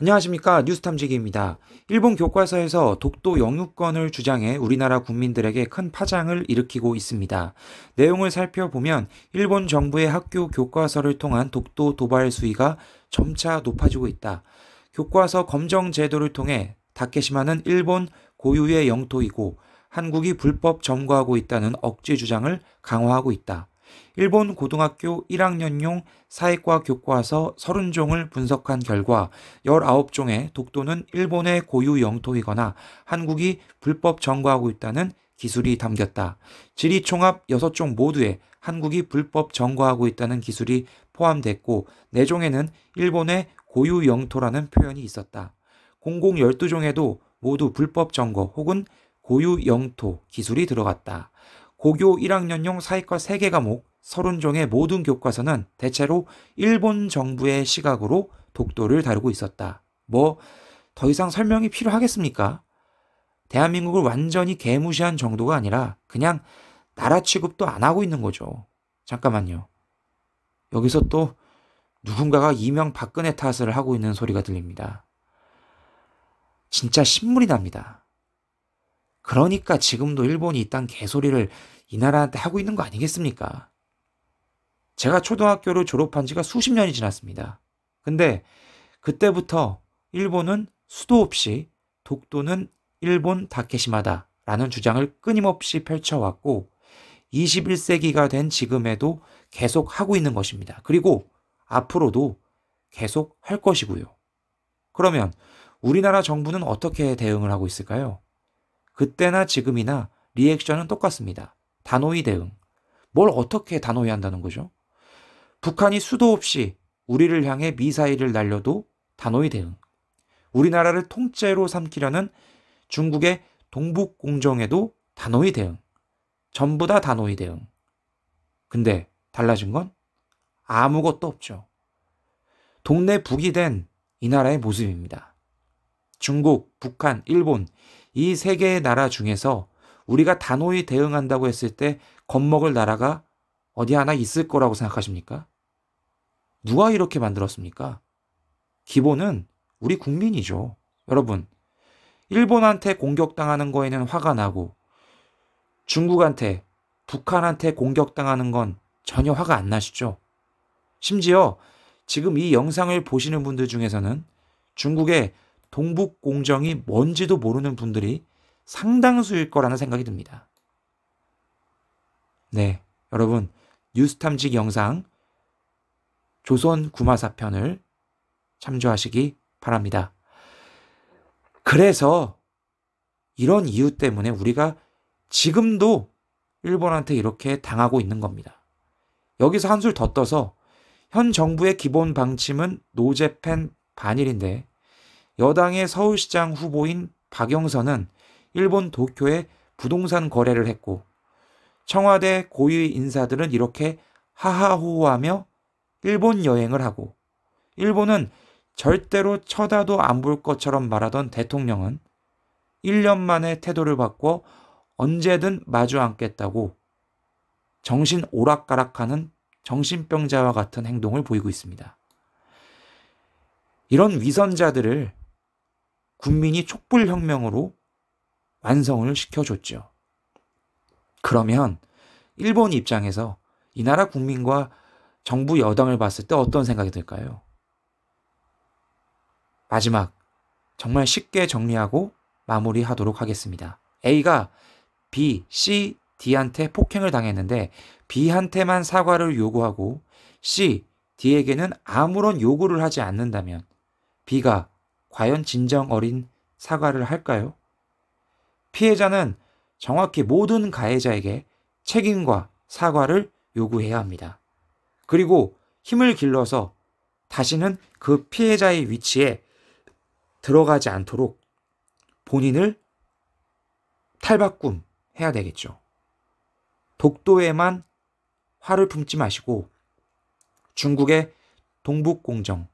안녕하십니까. 뉴스탐지기입니다. 일본 교과서에서 독도 영유권을 주장해 우리나라 국민들에게 큰 파장을 일으키고 있습니다. 내용을 살펴보면 일본 정부의 학교 교과서를 통한 독도 도발 수위가 점차 높아지고 있다. 교과서 검정 제도를 통해 다케시마는 일본 고유의 영토이고 한국이 불법 점거하고 있다는 억지 주장을 강화하고 있다. 일본 고등학교 1학년용 사회과 교과서 30종을 분석한 결과 19종의 독도는 일본의 고유 영토이거나 한국이 불법 점거하고 있다는 기술이 담겼다. 지리총합 6종 모두에 한국이 불법 점거하고 있다는 기술이 포함됐고 4종에는 일본의 고유 영토라는 표현이 있었다. 공공 12종에도 모두 불법 점거 혹은 고유 영토 기술이 들어갔다. 고교 1학년용 사회과 3개 과목 30종의 모든 교과서는 대체로 일본 정부의 시각으로 독도를 다루고 있었다. 더 이상 설명이 필요하겠습니까? 대한민국을 완전히 개무시한 정도가 아니라 그냥 나라 취급도 안 하고 있는 거죠. 잠깐만요. 여기서 또 누군가가 이명박근혜 탓을 하고 있는 소리가 들립니다. 진짜 신물이 납니다. 그러니까 지금도 일본이 이딴 개소리를 이 나라한테 하고 있는 거 아니겠습니까? 제가 초등학교를 졸업한 지가 수십 년이 지났습니다. 근데 그때부터 일본은 수도 없이 독도는 일본 다케시마다 라는 주장을 끊임없이 펼쳐왔고 21세기가 된 지금에도 계속 하고 있는 것입니다. 그리고 앞으로도 계속 할 것이고요. 그러면 우리나라 정부는 어떻게 대응을 하고 있을까요? 그때나 지금이나 리액션은 똑같습니다. 단호히 대응. 뭘 어떻게 단호히 한다는 거죠? 북한이 수도 없이 우리를 향해 미사일을 날려도 단호히 대응. 우리나라를 통째로 삼키려는 중국의 동북공정에도 단호히 대응. 전부 다 단호히 대응. 근데 달라진 건 아무것도 없죠. 동네 북이 된 이 나라의 모습입니다. 중국, 북한, 일본 이 세 개의 나라 중에서 우리가 단호히 대응한다고 했을 때 겁먹을 나라가 어디 하나 있을 거라고 생각하십니까? 누가 이렇게 만들었습니까? 기본은 우리 국민이죠. 여러분, 일본한테 공격당하는 거에는 화가 나고 중국한테, 북한한테 공격당하는 건 전혀 화가 안 나시죠? 심지어 지금 이 영상을 보시는 분들 중에서는 중국의 동북공정이 뭔지도 모르는 분들이 상당수일 거라는 생각이 듭니다. 네, 여러분 뉴스탐직 영상 조선 구마사편을 참조하시기 바랍니다. 그래서 이런 이유 때문에 우리가 지금도 일본한테 이렇게 당하고 있는 겁니다. 여기서 한술 더 떠서 현 정부의 기본 방침은 노재팬 반일인데 여당의 서울시장 후보인 박영선은 일본 도쿄에 부동산 거래를 했고 청와대 고위 인사들은 이렇게 하하호호하며 일본 여행을 하고 일본은 절대로 쳐다도 안 볼 것처럼 말하던 대통령은 1년 만에 태도를 바꿔 언제든 마주 앉겠다고 정신 오락가락하는 정신병자와 같은 행동을 보이고 있습니다. 이런 위선자들을 국민이 촛불혁명으로 완성을 시켜줬죠. 그러면 일본 입장에서 이 나라 국민과 정부 여당을 봤을 때 어떤 생각이 들까요? 마지막 정말 쉽게 정리하고 마무리하도록 하겠습니다. A가 B, C, D한테 폭행을 당했는데 B한테만 사과를 요구하고 C, D에게는 아무런 요구를 하지 않는다면 B가 과연 진정 어린 사과를 할까요? 피해자는 정확히 모든 가해자에게 책임과 사과를 요구해야 합니다. 그리고 힘을 길러서 다시는 그 피해자의 위치에 들어가지 않도록 본인을 탈바꿈해야 되겠죠. 독도에만 화를 품지 마시고 중국의 동북공정,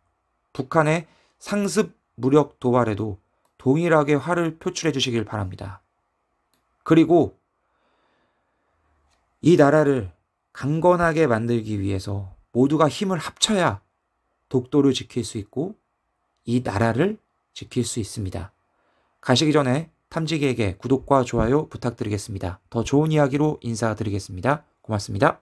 북한의 상습 무력 도발에도 동일하게 화를 표출해 주시길 바랍니다. 그리고 이 나라를 강건하게 만들기 위해서 모두가 힘을 합쳐야 독도를 지킬 수 있고 이 나라를 지킬 수 있습니다. 가시기 전에 탐지기에게 구독과 좋아요 부탁드리겠습니다. 더 좋은 이야기로 인사드리겠습니다. 고맙습니다.